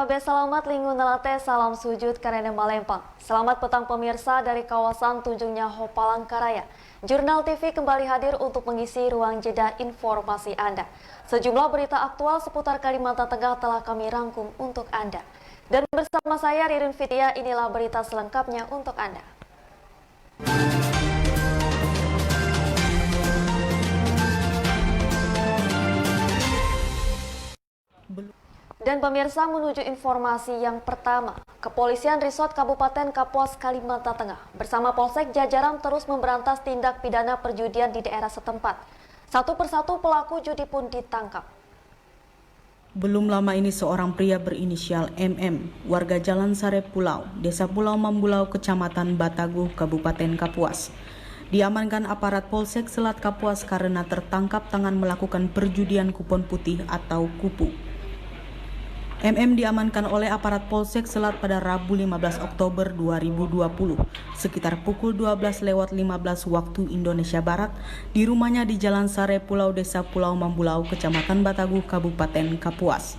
Sabe selamat lingun nalate salam sujud karena Malempang. Selamat petang pemirsa dari kawasan Tunjungnya Palangkaraya. Jurnal TV kembali hadir untuk mengisi ruang jeda informasi Anda. Sejumlah berita aktual seputar Kalimantan Tengah telah kami rangkum untuk Anda. Dan bersama saya Ririn Fitia, inilah berita selengkapnya untuk Anda. Dan pemirsa, menuju informasi yang pertama, Kepolisian Resort Kabupaten Kapuas, Kalimantan Tengah bersama Polsek jajaran terus memberantas tindak pidana perjudian di daerah setempat. Satu persatu pelaku judi pun ditangkap. Belum lama ini seorang pria berinisial MM, warga Jalan Sare Pulau, Desa Pulau Mambulau, Kecamatan Bataguh, Kabupaten Kapuas, diamankan aparat Polsek Selat Kapuas karena tertangkap tangan melakukan perjudian kupon putih atau kupu. MM diamankan oleh aparat Polsek Selat pada Rabu 15 Oktober 2020 sekitar pukul 12:15 waktu Indonesia Barat di rumahnya di Jalan Sare Pulau, Desa Pulau Mambulau, Kecamatan Bataguh, Kabupaten Kapuas.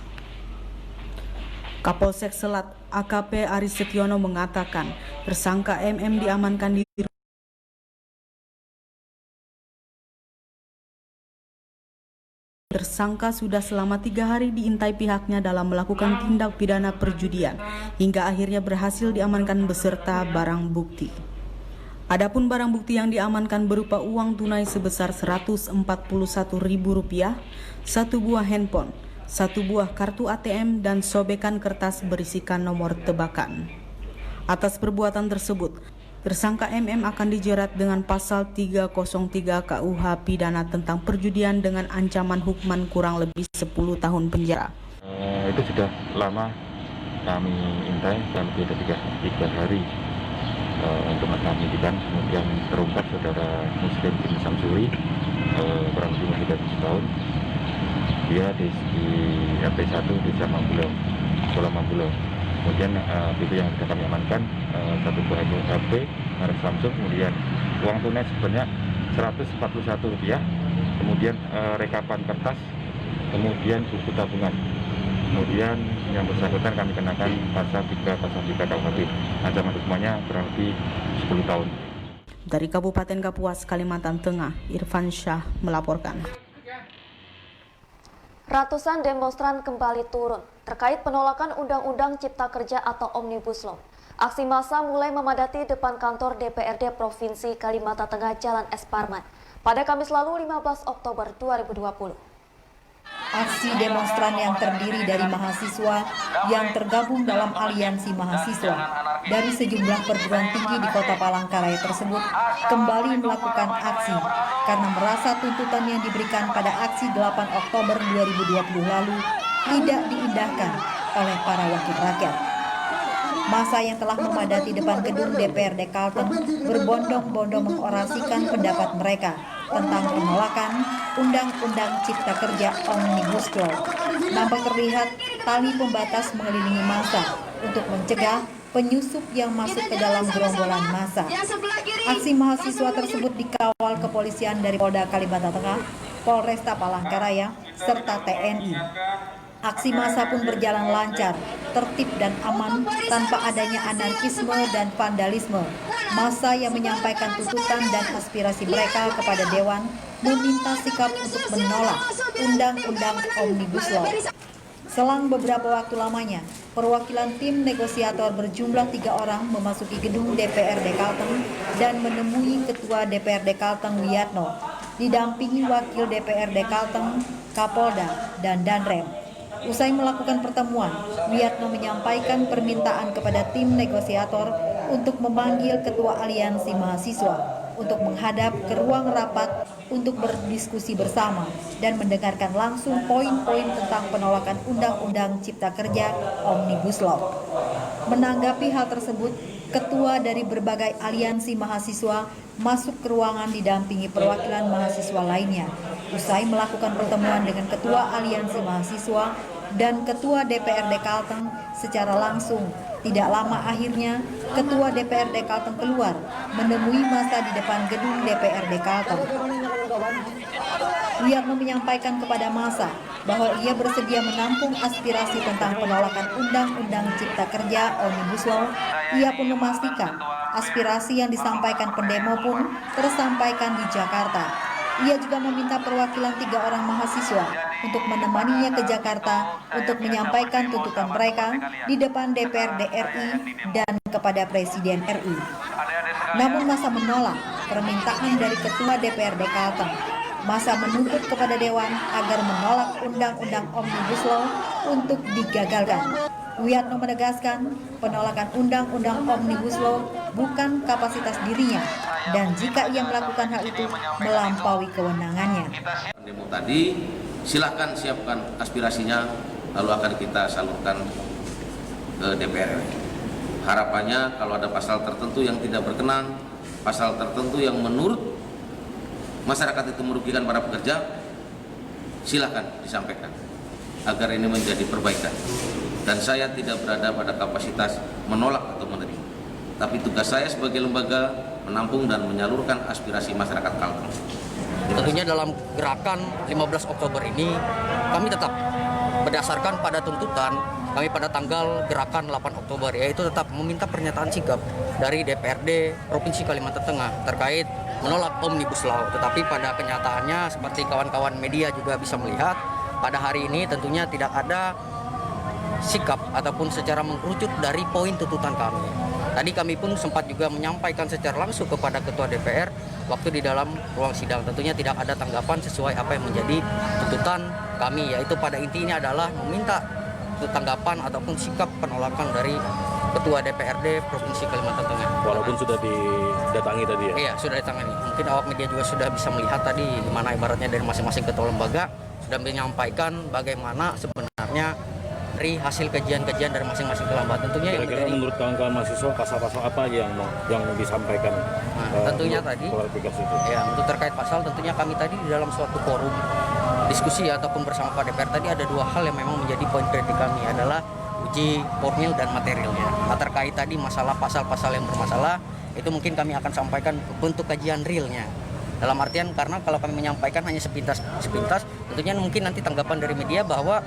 Kapolsek Selat AKP Aris Setiono mengatakan tersangka MM diamankan di Tersangka sudah selama 3 hari diintai pihaknya dalam melakukan tindak pidana perjudian, hingga akhirnya berhasil diamankan beserta barang bukti. Adapun barang bukti yang diamankan berupa uang tunai sebesar Rp141.000, 1 buah handphone, 1 buah kartu ATM, dan sobekan kertas berisikan nomor tebakan. Atas perbuatan tersebut, tersangka MM akan dijerat dengan pasal 303 KUH pidana tentang perjudian dengan ancaman hukuman kurang lebih 10 tahun penjara. Itu sudah lama kami intai selama 3 hari untuk melakukan penyidikan. Kemudian terungkap saudara Muslim bin Samsuri, kurang lebih umur 37 tahun. Dia di RT1 Desa Mambulau, Pulau Mambulau. Kemudian itu yang sudah kami amankan, 1 buah HP merek Samsung, kemudian uang tunai sebanyak Rp141, kemudian rekapan kertas, kemudian buku tabungan. Kemudian yang bersangkutan kami kenakan pasal 3 KUHP. Ancaman hukumannya kurang lebih 10 tahun. Dari Kabupaten Kapuas, Kalimantan Tengah, Irfan Syah melaporkan. Ratusan demonstran kembali turun terkait penolakan Undang-Undang Cipta Kerja atau Omnibus Law. Aksi massa mulai memadati depan kantor DPRD Provinsi Kalimantan Tengah Jalan S. Parman pada Kamis lalu 15 Oktober 2020. Aksi demonstran yang terdiri dari mahasiswa yang tergabung dalam aliansi mahasiswa dari sejumlah perguruan tinggi di Kota Palangkaraya tersebut kembali melakukan aksi karena merasa tuntutan yang diberikan pada aksi 8 Oktober 2020 lalu tidak diindahkan oleh para wakil rakyat. Massa yang telah memadati depan gedung DPRD Kalteng berbondong-bondong mengorasikan pendapat mereka tentang penolakan Undang-Undang Cipta Kerja Omnibus Law. Nampak terlihat tali pembatas mengelilingi massa untuk mencegah penyusup yang masuk ke dalam gerombolan massa. Aksi mahasiswa tersebut dikawal kepolisian dari Polda Kalimantan Tengah, Polresta Palangkaraya, serta TNI. Aksi massa pun berjalan lancar, tertib dan aman tanpa adanya anarkisme dan vandalisme. Massa yang menyampaikan tuntutan dan aspirasi mereka kepada Dewan meminta sikap untuk menolak Undang-Undang Omnibus Law. Selang beberapa waktu lamanya, perwakilan tim negosiator berjumlah 3 orang memasuki gedung DPRD Kalteng dan menemui Ketua DPRD Kalteng Wiyatno, didampingi Wakil DPRD Kalteng, Kapolda, dan Danrem. Usai melakukan pertemuan, Wiyatno menyampaikan permintaan kepada tim negosiator untuk memanggil Ketua Aliansi Mahasiswa untuk menghadap ke ruang rapat untuk berdiskusi bersama dan mendengarkan langsung poin-poin tentang penolakan Undang-Undang Cipta Kerja Omnibus Law. Menanggapi hal tersebut, ketua dari berbagai aliansi mahasiswa masuk ke ruangan didampingi perwakilan mahasiswa lainnya. Usai melakukan pertemuan dengan Ketua Aliansi Mahasiswa dan Ketua DPRD Kalteng secara langsung, tidak lama akhirnya Ketua DPRD Kalteng keluar menemui massa di depan gedung DPRD Kalteng. Wiyatno menyampaikan kepada massa bahwa ia bersedia menampung aspirasi tentang penolakan Undang-Undang Cipta Kerja Omnibus Law. Ia pun memastikan aspirasi yang disampaikan pendemo pun tersampaikan di Jakarta. Ia juga meminta perwakilan 3 orang mahasiswa untuk menemaninya ke Jakarta untuk menyampaikan tuntutan mereka di depan DPRD RI dan kepada Presiden RI. Namun massa menolak permintaan dari Ketua DPRD Kalteng. Massa menuntut kepada Dewan agar menolak Undang-Undang Omnibus Law untuk digagalkan. Wiyatno menegaskan penolakan Undang-Undang Omnibus Law bukan kapasitas dirinya dan jika ia melakukan hal itu melampaui kewenangannya. Demo tadi silakan siapkan aspirasinya lalu akan kita salurkan ke DPR. Harapannya kalau ada pasal tertentu yang tidak berkenan, pasal tertentu yang menurut masyarakat itu merugikan para pekerja, silakan disampaikan agar ini menjadi perbaikan. Dan saya tidak berada pada kapasitas menolak atau menerima. Tapi tugas saya sebagai lembaga menampung dan menyalurkan aspirasi masyarakat Kalteng. Tentunya dalam gerakan 15 Oktober ini kami tetap berdasarkan pada tuntutan kami pada tanggal gerakan 8 Oktober, yaitu tetap meminta pernyataan sikap dari DPRD Provinsi Kalimantan Tengah terkait menolak Omnibus Law. Tetapi pada kenyataannya seperti kawan-kawan media juga bisa melihat, pada hari ini tentunya tidak ada sikap ataupun secara mengkerucut dari poin tuntutan kami. Tadi kami pun sempat juga menyampaikan secara langsung kepada Ketua DPR waktu di dalam ruang sidang. Tentunya tidak ada tanggapan sesuai apa yang menjadi tuntutan kami, yaitu pada intinya adalah meminta tanggapan ataupun sikap penolakan dari Ketua DPRD Provinsi Kalimantan Tengah. Walaupun sudah didatangi tadi ya? Iya, sudah didatangi. Mungkin awak media juga sudah bisa melihat tadi di mana ibaratnya dari masing-masing ketua lembaga sudah menyampaikan bagaimana sebenarnya dari hasil kajian-kajian dari masing-masing kelembagaan. Tentunya kira-kira menurut kawan-kawan mahasiswa pasal-pasal apa aja yang disampaikan? Tentunya tadi ya untuk terkait pasal tentunya kami tadi di dalam suatu forum diskusi ataupun bersama Pak DPR tadi ada 2 hal yang memang menjadi poin kritik kami adalah uji formil dan materialnya. Nah, terkait tadi masalah pasal-pasal yang bermasalah itu mungkin kami akan sampaikan untuk kajian realnya. Dalam artian karena kalau kami menyampaikan hanya sepintas tentunya mungkin nanti tanggapan dari media bahwa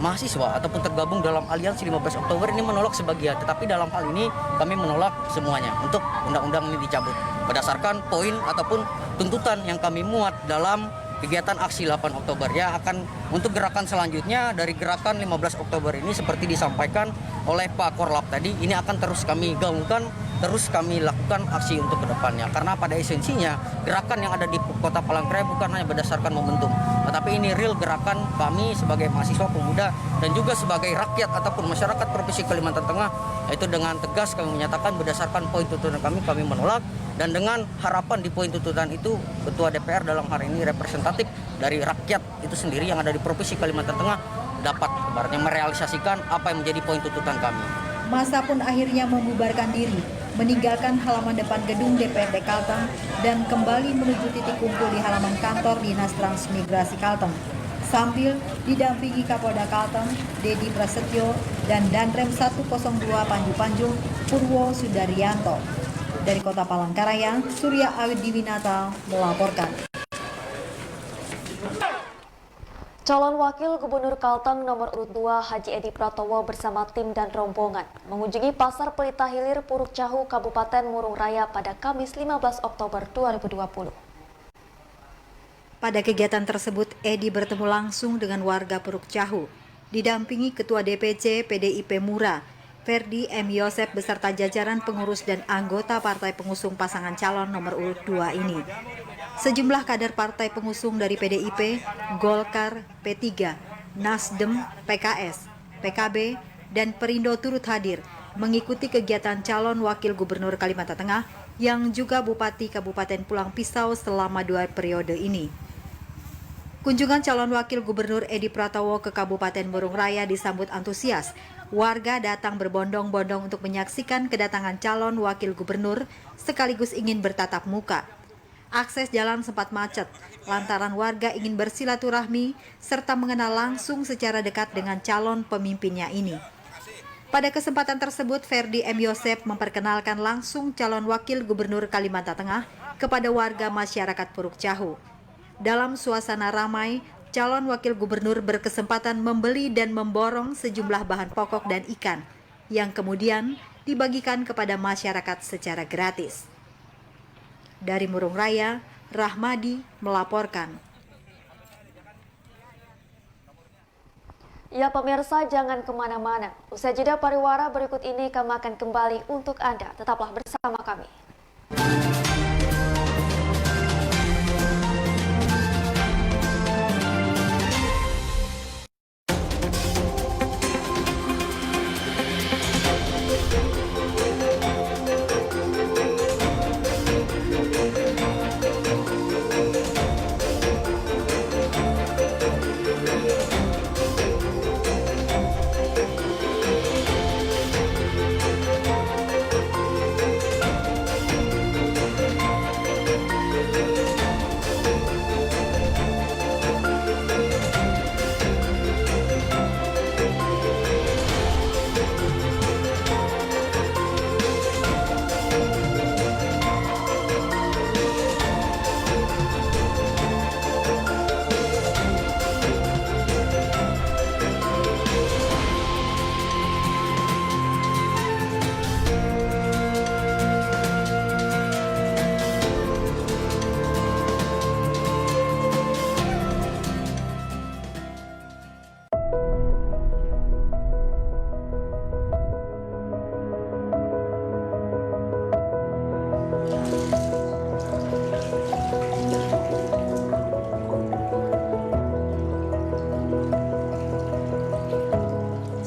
mahasiswa ataupun tergabung dalam aliansi 15 Oktober ini menolak sebagian, tetapi dalam hal ini kami menolak semuanya untuk undang-undang ini dicabut berdasarkan poin ataupun tuntutan yang kami muat dalam kegiatan aksi 8 Oktober ya. Akan untuk gerakan selanjutnya dari gerakan 15 Oktober ini seperti disampaikan oleh Pak Korlap tadi, ini akan terus kami gaungkan, terus kami lakukan aksi untuk kedepannya. Karena pada esensinya gerakan yang ada di Kota Palangkaraya bukan hanya berdasarkan momentum, tetapi ini real gerakan kami sebagai mahasiswa pemuda dan juga sebagai rakyat ataupun masyarakat Provinsi Kalimantan Tengah, yaitu dengan tegas kami menyatakan berdasarkan poin tuntutan kami menolak. Dan dengan harapan di poin tuntutan itu Ketua DPR dalam hari ini representatif dari rakyat itu sendiri yang ada di Provinsi Kalimantan Tengah dapat ibaratnya merealisasikan apa yang menjadi poin tuntutan kami. Massa pun akhirnya membubarkan diri, meninggalkan halaman depan gedung DPRD Kalteng dan kembali menuju titik kumpul di halaman kantor Dinas Transmigrasi Kalteng. Sambil didampingi Kapolda Kalteng, Dedi Prasetyo, dan Danrem 102 Panju Panjung, Purwo Sudaryanto. Dari Kota Palangkaraya, Surya Awid Diwinata melaporkan. Calon Wakil Gubernur Kalteng nomor urut 2 Haji Edi Pratowo bersama tim dan rombongan mengunjungi Pasar Pelita Hilir Puruk Cahu, Kabupaten Murung Raya pada Kamis 15 Oktober 2020. Pada kegiatan tersebut, Edi bertemu langsung dengan warga Puruk Cahu, didampingi Ketua DPC PDIP Mura, Ferdi M. Yosep beserta jajaran pengurus dan anggota partai pengusung pasangan calon nomor urut 2 ini. Sejumlah kader partai pengusung dari PDIP, Golkar, P3, Nasdem, PKS, PKB, dan Perindo turut hadir mengikuti kegiatan calon wakil gubernur Kalimantan Tengah yang juga Bupati Kabupaten Pulang Pisau selama 2 periode ini. Kunjungan calon wakil gubernur Edi Pratowo ke Kabupaten Murung Raya disambut antusias. Warga datang berbondong-bondong untuk menyaksikan kedatangan calon wakil gubernur sekaligus ingin bertatap muka. Akses jalan sempat macet lantaran warga ingin bersilaturahmi serta mengenal langsung secara dekat dengan calon pemimpinnya ini. Pada kesempatan tersebut, Ferdi M. Yosep memperkenalkan langsung calon wakil gubernur Kalimantan Tengah kepada warga masyarakat Puruk Cahu. Dalam suasana ramai, calon wakil gubernur berkesempatan membeli dan memborong sejumlah bahan pokok dan ikan yang kemudian dibagikan kepada masyarakat secara gratis. Dari Murung Raya, Rahmadi melaporkan. Ya pemirsa, jangan kemana-mana. Usai jeda pariwara berikut ini kami akan kembali untuk Anda. Tetaplah bersama kami.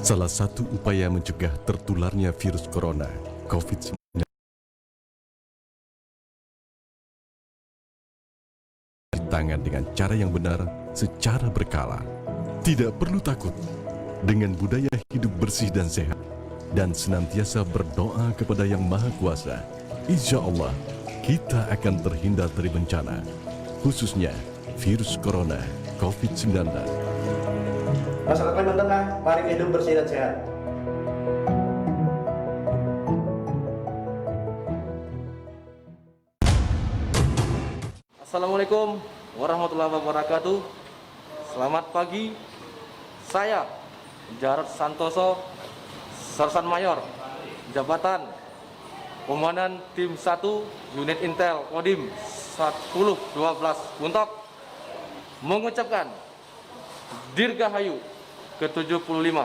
Salah satu upaya mencegah tertularnya virus corona, COVID-19, tangan dengan cara yang benar secara berkala. Tidak perlu takut. Dengan budaya hidup bersih dan sehat dan senantiasa berdoa kepada Yang Maha Kuasa, insya Allah kita akan terhindar dari bencana, khususnya virus corona COVID-19. Masyarakat Kalimantan Tengah, mari hidup bersih dan sehat. Assalamualaikum warahmatullahi wabarakatuh. Selamat pagi. Saya Jarod Santoso, Sersan Mayor, Jabatan Komandan Tim 1 Unit Intel Kodim 1012 Buntok, mengucapkan Dirgahayu ke-75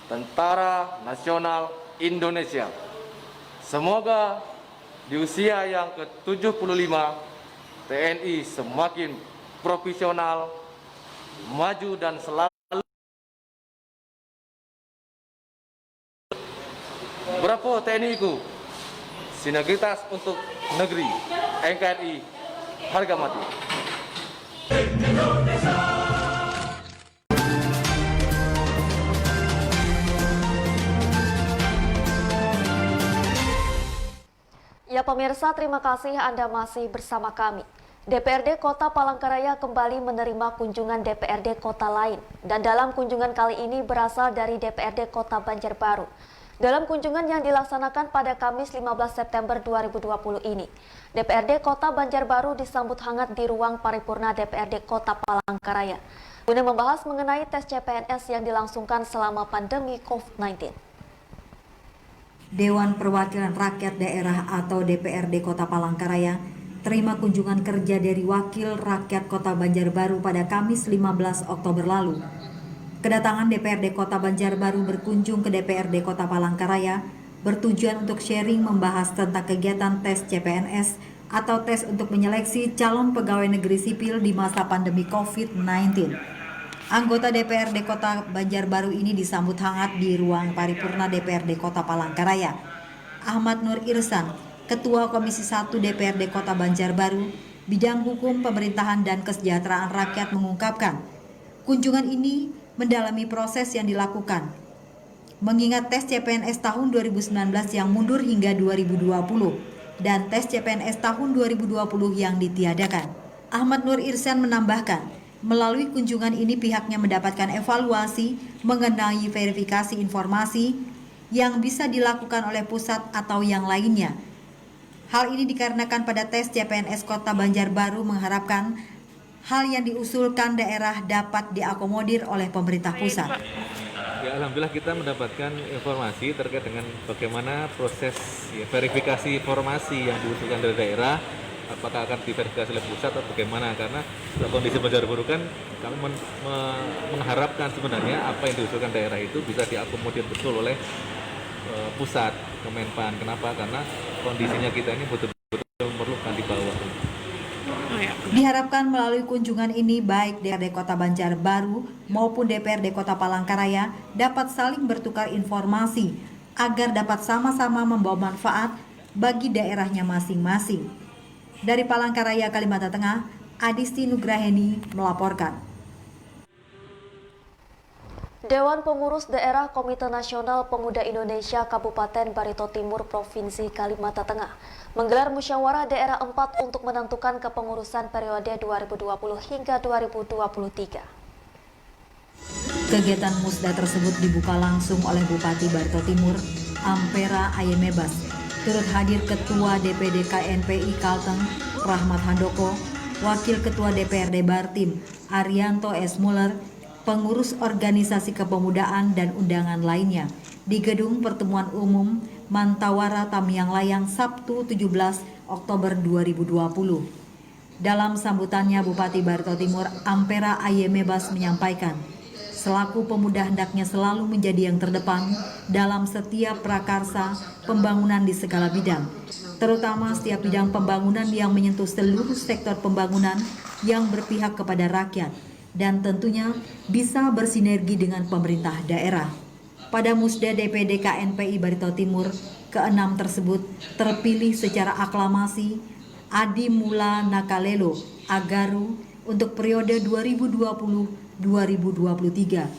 Tentara Nasional Indonesia. Semoga di usia yang ke-75 TNI semakin profesional, maju dan selalu Bravo TNI-ku, sinergitas untuk negeri, NKRI, harga mati. Ya pemirsa, terima kasih Anda masih bersama kami. DPRD Kota Palangkaraya kembali menerima kunjungan DPRD Kota lain. Dan dalam kunjungan kali ini berasal dari DPRD Kota Banjarbaru. Dalam kunjungan yang dilaksanakan pada Kamis 15 September 2020 ini, DPRD Kota Banjarbaru disambut hangat di ruang paripurna DPRD Kota Palangkaraya guna membahas mengenai tes CPNS yang dilangsungkan selama pandemi COVID-19. Dewan Perwakilan Rakyat Daerah atau DPRD Kota Palangkaraya terima kunjungan kerja dari Wakil Rakyat Kota Banjarbaru pada Kamis 15 Oktober lalu. Kedatangan DPRD Kota Banjarbaru berkunjung ke DPRD Kota Palangkaraya bertujuan untuk sharing membahas tentang kegiatan tes CPNS atau tes untuk menyeleksi calon pegawai negeri sipil di masa pandemi COVID-19. Anggota DPRD Kota Banjarbaru ini disambut hangat di ruang paripurna DPRD Kota Palangkaraya. Ahmad Nur Irsan, Ketua Komisi 1 DPRD Kota Banjarbaru, Bidang Hukum, Pemerintahan dan Kesejahteraan Rakyat mengungkapkan, kunjungan ini mendalami proses yang dilakukan. Mengingat tes CPNS tahun 2019 yang mundur hingga 2020 dan tes CPNS tahun 2020 yang ditiadakan. Ahmad Nur Irsan menambahkan, melalui kunjungan ini pihaknya mendapatkan evaluasi mengenai verifikasi informasi yang bisa dilakukan oleh pusat atau yang lainnya. Hal ini dikarenakan pada tes CPNS Kota Banjarbaru mengharapkan hal yang diusulkan daerah dapat diakomodir oleh pemerintah pusat. Ya, alhamdulillah kita mendapatkan informasi terkait dengan bagaimana proses verifikasi informasi yang diusulkan dari daerah, apakah akan diverifikasi oleh pusat atau bagaimana, karena kondisi bencana buruk kan kami mengharapkan sebenarnya apa yang diusulkan daerah itu bisa diakomodir betul oleh pusat Kemenpan. Kenapa? Karena kondisinya kita ini betul-betul memerlukan di bawah. Diharapkan melalui kunjungan ini baik DPRD Kota Banjarbaru maupun DPRD Kota Palangkaraya dapat saling bertukar informasi agar dapat sama-sama membawa manfaat bagi daerahnya masing-masing. Dari Palangkaraya, Kalimantan Tengah, Adisti Nugraheni melaporkan. Dewan Pengurus Daerah Komite Nasional Pemuda Indonesia Kabupaten Barito Timur Provinsi Kalimantan Tengah menggelar musyawarah daerah 4 untuk menentukan kepengurusan periode 2020 hingga 2023. Kegiatan musda tersebut dibuka langsung oleh Bupati Barito Timur, Ampera Ayemebas. Turut hadir Ketua DPD KNPI Kalteng, Rahmat Handoko, Wakil Ketua DPRD Bartim, Arianto S. Muller, pengurus organisasi kepemudaan dan undangan lainnya di Gedung Pertemuan Umum Mantawara Tamiang Layang Sabtu 17 Oktober 2020. Dalam sambutannya, Bupati Barito Timur Ampera Ayemebas menyampaikan, selaku pemuda hendaknya selalu menjadi yang terdepan dalam setiap prakarsa pembangunan di segala bidang, terutama setiap bidang pembangunan yang menyentuh seluruh sektor pembangunan yang berpihak kepada rakyat, dan tentunya bisa bersinergi dengan pemerintah daerah. Pada musda DPD KNPI Barito Timur ke-6 tersebut terpilih secara aklamasi Adi Mula Nakalelo Agaru untuk periode 2020-2023.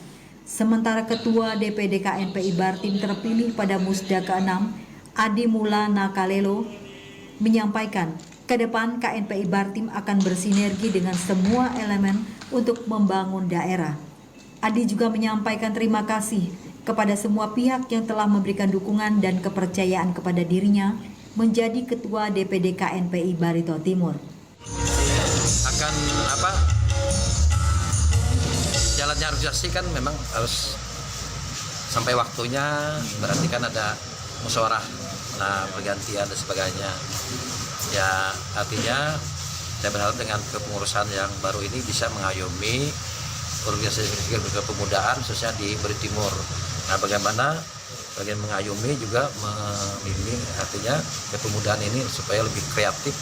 Sementara Ketua DPD KNPI Bartim terpilih pada musda ke-6 Adi Mula Nakalelo menyampaikan, ke depan KNPI Bartim akan bersinergi dengan semua elemen untuk membangun daerah. Adi juga menyampaikan terima kasih kepada semua pihak yang telah memberikan dukungan dan kepercayaan kepada dirinya menjadi Ketua DPD KNPI Barito Timur. Akan jalannya organisasi kan memang harus sampai waktunya, berarti kan ada musyawarah, pergantian dan sebagainya. Ya, artinya saya berharap dengan kepengurusan yang baru ini bisa mengayomi organisasi kepemudaan khususnya di Barito Timur. Nah, bagaimana bagian mengayomi juga membimbing artinya kepemudaan ini supaya lebih kreatif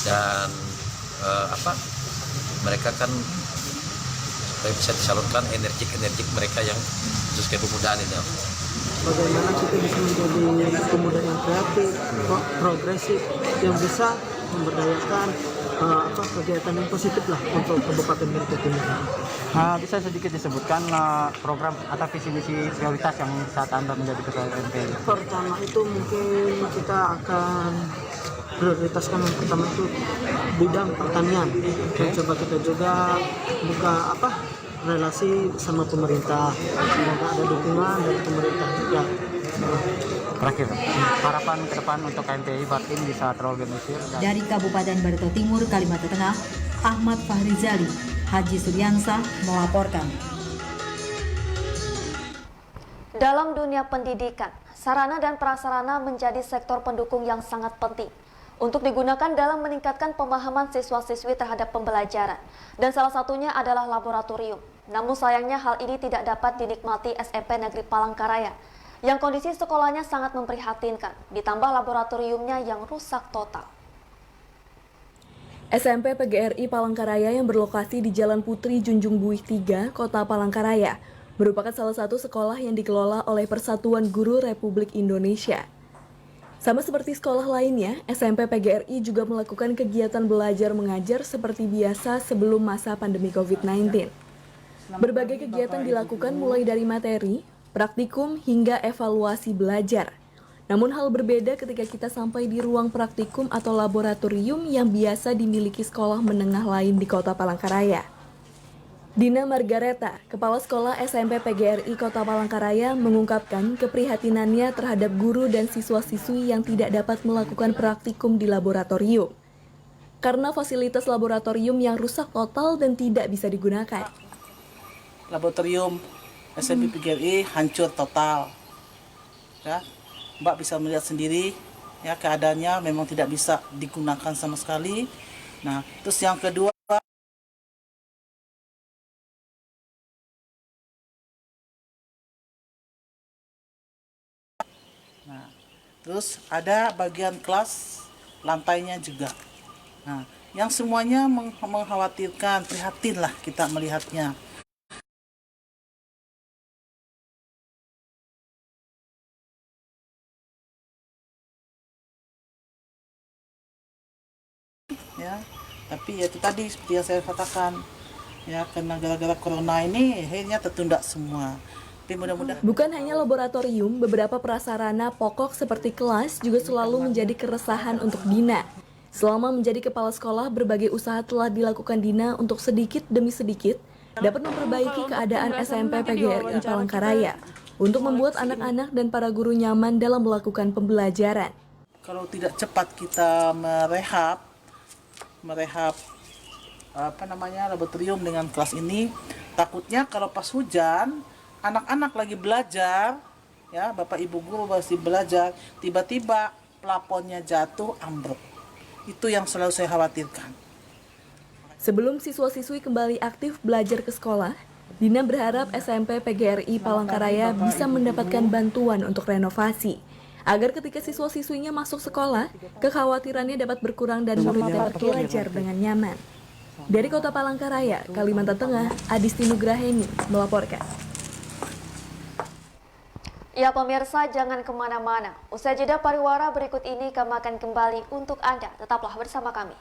dan mereka kan supaya bisa disalurkan energi mereka yang khusus kepemudaan ini. Bagaimana kita bisa menjadi pemuda yang kreatif, progresif, yang bisa memberdayakan kegiatan yang positif lah untuk Kabupaten Barito Timur. Bisa sedikit disebutkan program atau visi misi prioritas yang saat Anda menjadi Ketua MPI? Pertama itu mungkin kita akan prioritaskan yang pertama itu bidang pertanian. Coba kita juga buka relasi sama pemerintah, semoga ada dukungan dari pemerintah juga. Terakhir, harapan ke depan untuk KNPI Bartim bisa terorganisir. Dari Kabupaten Barito Timur, Kalimantan Tengah, Ahmad Fahrizali, Haji Suryansah melaporkan. Dalam dunia pendidikan, sarana dan prasarana menjadi sektor pendukung yang sangat penting untuk digunakan dalam meningkatkan pemahaman siswa-siswi terhadap pembelajaran. Dan salah satunya adalah laboratorium. Namun sayangnya hal ini tidak dapat dinikmati SMP Negeri Palangkaraya, yang kondisi sekolahnya sangat memprihatinkan, ditambah laboratoriumnya yang rusak total. SMP PGRI Palangkaraya yang berlokasi di Jalan Putri Junjung Buih 3, Kota Palangkaraya, merupakan salah satu sekolah yang dikelola oleh Persatuan Guru Republik Indonesia. Sama seperti sekolah lainnya, SMP PGRI juga melakukan kegiatan belajar mengajar seperti biasa sebelum masa pandemi COVID-19. Berbagai kegiatan dilakukan mulai dari materi, praktikum, hingga evaluasi belajar. Namun hal berbeda ketika kita sampai di ruang praktikum atau laboratorium yang biasa dimiliki sekolah menengah lain di Kota Palangkaraya. Dina Margareta, Kepala Sekolah SMP PGRI Kota Palangkaraya, mengungkapkan keprihatinannya terhadap guru dan siswa-siswi yang tidak dapat melakukan praktikum di laboratorium. karena fasilitas laboratorium yang rusak total dan tidak bisa digunakan. Laboratorium SMP PGRI hancur total. Ya, Mbak bisa melihat sendiri ya keadaannya memang tidak bisa digunakan sama sekali. Nah, terus yang kedua terus ada bagian kelas lantainya juga. Nah, yang semuanya mengkhawatirkan, prihatin lah kita melihatnya. Ya, tapi ya itu tadi seperti yang saya katakan, ya karena gara-gara corona ini akhirnya tertunda semua. Tapi mudah-mudahan. Bukan hanya laboratorium, beberapa prasarana pokok seperti kelas juga selalu menjadi keresahan untuk Dina. Selama menjadi kepala sekolah, berbagai usaha telah dilakukan Dina untuk sedikit demi sedikit dapat memperbaiki keadaan SMP PGRI Palangkaraya untuk membuat anak-anak dan para guru nyaman dalam melakukan pembelajaran. Kalau tidak cepat kita merehab laboratorium dengan kelas ini, takutnya kalau pas hujan anak-anak lagi belajar, ya Bapak Ibu guru masih belajar, tiba-tiba plafonnya jatuh ambruk. Itu yang selalu saya khawatirkan. Sebelum siswa-siswi kembali aktif belajar ke sekolah, Dina berharap SMP PGRI Palangkaraya bisa mendapatkan bantuan untuk renovasi, agar ketika siswa-siswinya masuk sekolah, kekhawatirannya dapat berkurang dan murid dapat belajar dengan nyaman. Dari Kota Palangkaraya, Kalimantan Tengah, Adisti Nugraheni melaporkan. Ya pemirsa, jangan kemana-mana. Usai jeda pariwara berikut ini kami akan kembali untuk Anda. Tetaplah bersama kami.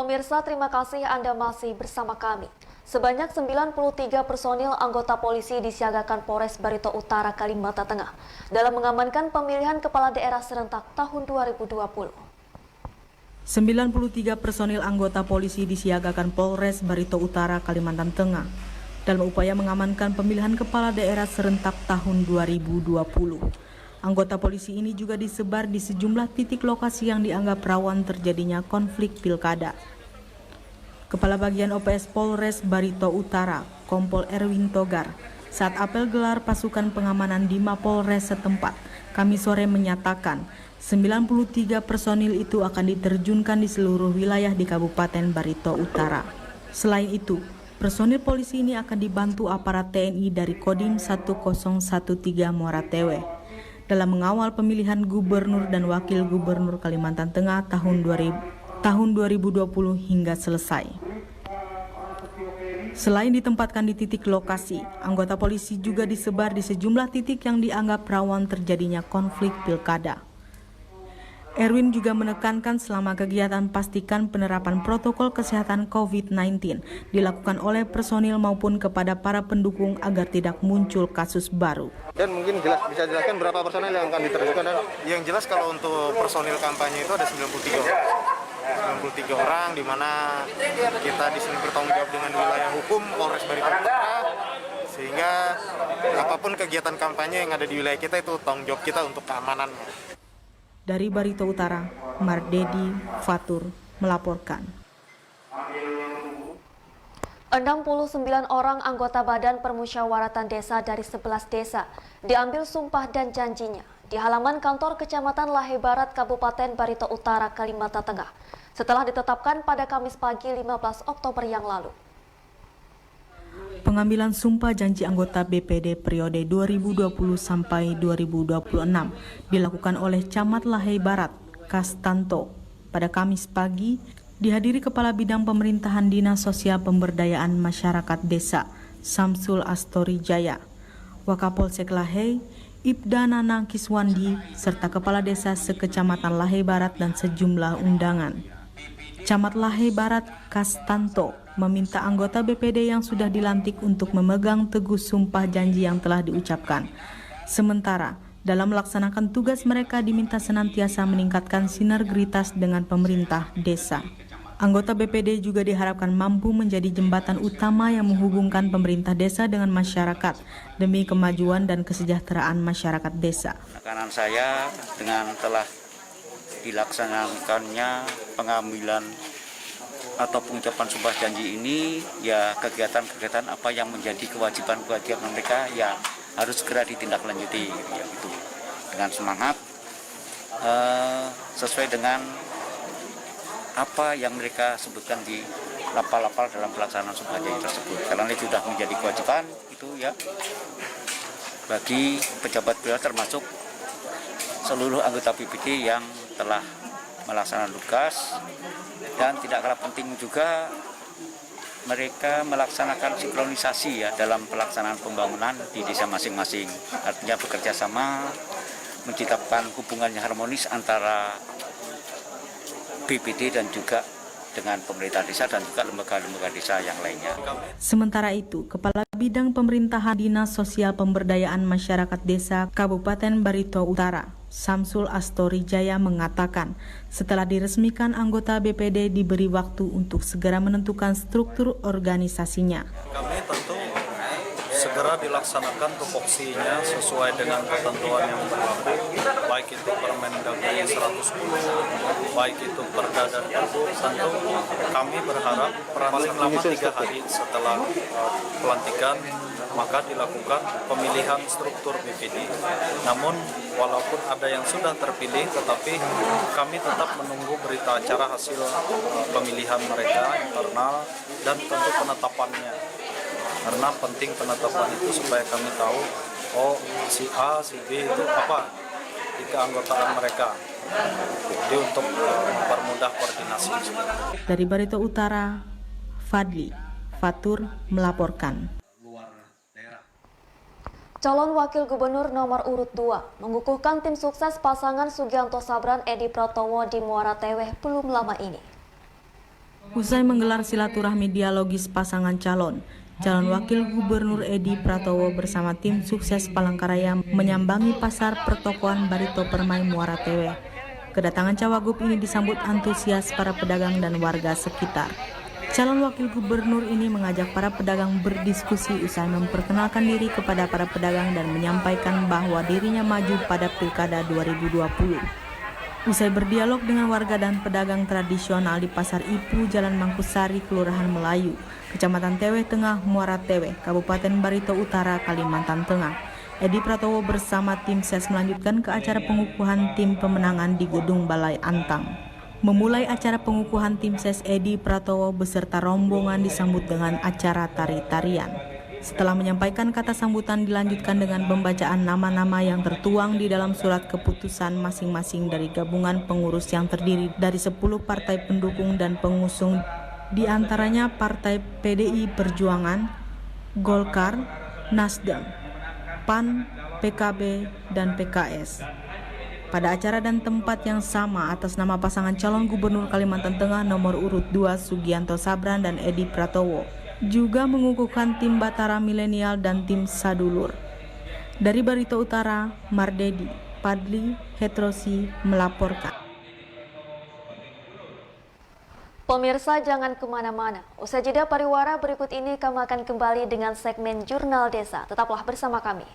Pemirsa, terima kasih Anda masih bersama kami. Sebanyak 93 personil anggota polisi disiagakan Polres Barito Utara, Kalimantan Tengah dalam mengamankan pemilihan kepala daerah serentak tahun 2020. 93 personil anggota polisi disiagakan Polres Barito Utara, Kalimantan Tengah dalam upaya mengamankan pemilihan kepala daerah serentak tahun 2020. Anggota polisi ini juga disebar di sejumlah titik lokasi yang dianggap rawan terjadinya konflik pilkada. Kepala Bagian OPS Polres Barito Utara, Kompol Erwin Togar, saat apel gelar pasukan pengamanan di Mapolres setempat, Kamis sore menyatakan 93 personil itu akan diterjunkan di seluruh wilayah di Kabupaten Barito Utara. Selain itu, personil polisi ini akan dibantu aparat TNI dari Kodim 1013 Muara Tewe dalam mengawal pemilihan gubernur dan wakil gubernur Kalimantan Tengah tahun 2020 hingga selesai. Selain ditempatkan di titik lokasi, anggota polisi juga disebar di sejumlah titik yang dianggap rawan terjadinya konflik pilkada. Erwin juga menekankan selama kegiatan pastikan penerapan protokol kesehatan COVID-19 dilakukan oleh personil maupun kepada para pendukung agar tidak muncul kasus baru. Dan mungkin bisa jelaskan berapa personil yang akan diterjunkan? Yang jelas kalau untuk personil kampanye itu ada 93 orang, di mana kita di sini bertanggung jawab dengan wilayah hukum Polres Barito Utara, sehingga apapun kegiatan kampanye yang ada di wilayah kita itu tanggung jawab kita untuk keamanannya. Dari Barito Utara, Mardedi Fatur melaporkan. 69 orang anggota Badan Permusyawaratan Desa dari 11 desa diambil sumpah dan janjinya di halaman kantor Kecamatan Lahai Barat, Kabupaten Barito Utara, Kalimantan Tengah, setelah ditetapkan pada Kamis pagi 15 Oktober yang lalu. Pengambilan sumpah janji anggota BPD periode 2020 sampai 2026 dilakukan oleh Camat Lahai Barat, Kastanto, pada Kamis pagi dihadiri Kepala Bidang Pemerintahan Dinas Sosial Pemberdayaan Masyarakat Desa, Samsul Astori Jaya, Wakapolsek Lahai, Ibda Nanang Kiswandi, serta Kepala Desa sekecamatan Lahai Barat dan sejumlah undangan. Camat Lahai Barat, Kastanto, meminta anggota BPD yang sudah dilantik untuk memegang teguh sumpah janji yang telah diucapkan. Sementara, dalam melaksanakan tugas mereka diminta senantiasa meningkatkan sinergitas dengan pemerintah desa. Anggota BPD juga diharapkan mampu menjadi jembatan utama yang menghubungkan pemerintah desa dengan masyarakat demi kemajuan dan kesejahteraan masyarakat desa. Penekanan saya dengan telah dilaksanakannya pengambilan atau pengucapan sumpah janji ini, ya kegiatan-kegiatan apa yang menjadi kewajiban-kewajiban mereka ya harus segera ditindaklanjuti, ya itu dengan semangat sesuai dengan apa yang mereka sebutkan di lapal-lapal dalam pelaksanaan sumpah janji tersebut. Karena ini sudah menjadi kewajiban itu ya bagi pejabat beliau termasuk seluruh anggota BPD yang telah melaksanakan tugas. Dan tidak kalah penting juga mereka melaksanakan sinkronisasi ya dalam pelaksanaan pembangunan di desa masing-masing. Artinya bekerja sama, menciptakan hubungan yang harmonis antara BPD dan juga dengan pemerintah desa dan juga lembaga-lembaga desa yang lainnya. Sementara itu, Kepala Bidang Pemerintahan Dinas Sosial Pemberdayaan Masyarakat Desa Kabupaten Barito Utara, Samsul Astori Jaya mengatakan, setelah diresmikan anggota BPD diberi waktu untuk segera menentukan struktur organisasinya. Kami tentu segera dilaksanakan tupoksinya sesuai dengan ketentuan yang berlaku, baik itu Permendagri 110, baik itu Perda dan Pergub. Tentu kami berharap paling lama 3 hari setelah pelantikan maka dilakukan pemilihan struktur BPD. Namun walaupun ada yang sudah terpilih, tetapi kami tetap menunggu berita acara hasil pemilihan mereka internal dan tentu penetapannya. Karena penting penetapan itu supaya kami tahu, oh si A, si B itu apa di keanggotaan mereka. Jadi untuk mempermudah koordinasi. Dari Barito Utara, Fadli Fatur melaporkan. Calon Wakil Gubernur nomor urut 2 mengukuhkan tim sukses pasangan Sugianto Sabran Edi Pratowo di Muara Teweh belum lama ini. Usai menggelar silaturahmi dialogis pasangan calon Wakil Gubernur Edi Pratowo bersama tim sukses Palangkaraya menyambangi pasar pertokoan Barito Permai Muara Tewe. Kedatangan Cawagup ini disambut antusias para pedagang dan warga sekitar. Calon Wakil Gubernur ini mengajak para pedagang berdiskusi usai memperkenalkan diri kepada para pedagang dan menyampaikan bahwa dirinya maju pada Pilkada 2020. Usai berdialog dengan warga dan pedagang tradisional di Pasar Ipu, Jalan Mangkusari, Kelurahan Melayu, Kecamatan Tewe Tengah, Muara Tewe, Kabupaten Barito Utara, Kalimantan Tengah, Edi Pratowo bersama tim ses melanjutkan ke acara pengukuhan tim pemenangan di Gedung Balai Antang. Memulai acara pengukuhan tim ses, Edi Pratowo beserta rombongan disambut dengan acara tari-tarian. Setelah menyampaikan kata sambutan dilanjutkan dengan pembacaan nama-nama yang tertuang di dalam surat keputusan masing-masing dari gabungan pengurus yang terdiri dari 10 partai pendukung dan pengusung, di antaranya Partai PDI Perjuangan, Golkar, Nasdem, PAN, PKB, dan PKS. Pada acara dan tempat yang sama atas nama pasangan calon Gubernur Kalimantan Tengah nomor urut 2 Sugianto Sabran dan Edi Pratowo juga mengukuhkan tim Batara Milenial dan tim Sadulur. Dari Barito Utara, Mardedi, Padli, Hetrosi melaporkan. Pemirsa jangan kemana-mana. Usai jeda pariwara berikut ini kami akan kembali dengan segmen Jurnal Desa. Tetaplah bersama kami.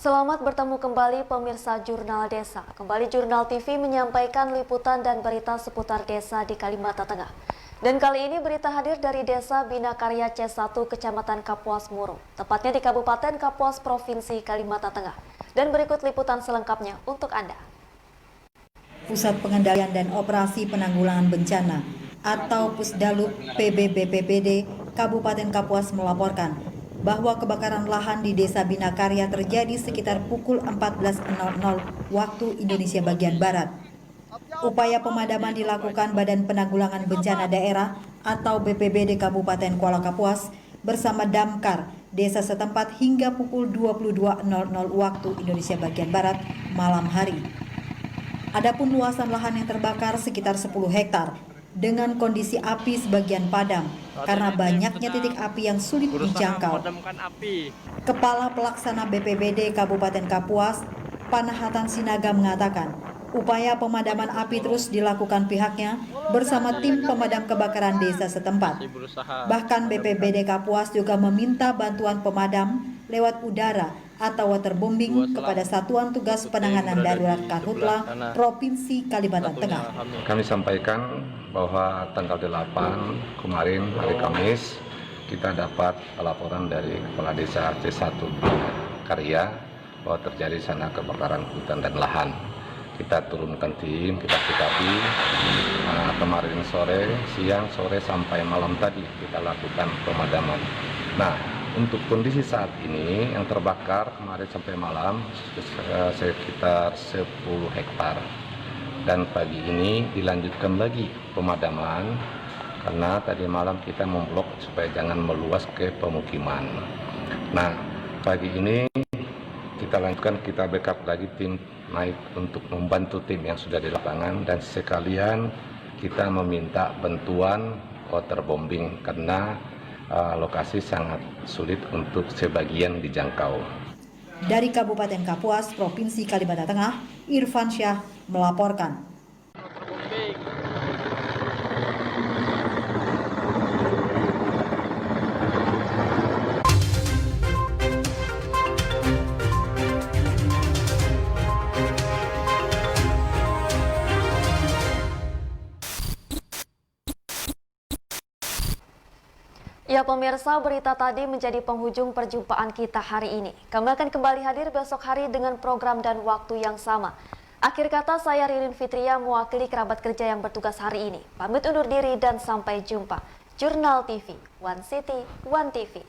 Selamat bertemu kembali pemirsa Jurnal Desa. Kembali Jurnal TV menyampaikan liputan dan berita seputar desa di Kalimantan Tengah. Dan kali ini berita hadir dari Desa Binakarya C1 Kecamatan Kapuas Murung, tepatnya di Kabupaten Kapuas, Provinsi Kalimantan Tengah. Dan berikut liputan selengkapnya untuk Anda. Pusat Pengendalian dan Operasi Penanggulangan Bencana atau Pusdalup PBBPPD Kabupaten Kapuas melaporkan bahwa kebakaran lahan di Desa Binakarya terjadi sekitar pukul 14.00 waktu Indonesia bagian Barat. Upaya pemadaman dilakukan Badan Penanggulangan Bencana Daerah atau BPBD Kabupaten Kuala Kapuas bersama Damkar desa setempat hingga pukul 22.00 waktu Indonesia bagian Barat malam hari. Adapun luasan lahan yang terbakar sekitar 10 hektar dengan kondisi api sebagian padam karena banyaknya titik api yang sulit dijangkau. Kepala Pelaksana BPBD Kabupaten Kapuas, Panahatan Sinaga mengatakan, upaya pemadaman api terus dilakukan pihaknya bersama tim pemadam kebakaran desa setempat. Bahkan BPBD Kapuas juga meminta bantuan pemadam lewat udara atau waterbombing kepada Satuan Tugas Penanganan Darurat Karhutla Provinsi Kalimantan Tengah. Kami sampaikan bahwa tanggal 8 kemarin hari Kamis kita dapat laporan dari Kepala Desa C1 Karya bahwa terjadi sana kebakaran hutan dan lahan. Kita turunkan tim, kita sikapi. Kemarin sore, siang, sore sampai malam tadi kita lakukan pemadaman. Nah, untuk kondisi saat ini yang terbakar kemarin sampai malam sekitar 10 hektar. Dan pagi ini dilanjutkan lagi pemadaman karena tadi malam kita memblok supaya jangan meluas ke pemukiman. Nah, pagi ini kita lanjutkan, kita backup lagi tim naik untuk membantu tim yang sudah di lapangan dan sekalian kita meminta bantuan waterbombing karena lokasi sangat sulit untuk sebagian dijangkau. Dari Kabupaten Kapuas, Provinsi Kalimantan Tengah, Irfan Syah melaporkan. Ya pemirsa, berita tadi menjadi penghujung perjumpaan kita hari ini. Kami akan kembali hadir besok hari dengan program dan waktu yang sama. Akhir kata, saya Ririn Fitria mewakili kerabat kerja yang bertugas hari ini. Pamit undur diri dan sampai jumpa. Jurnal TV, One City, One TV.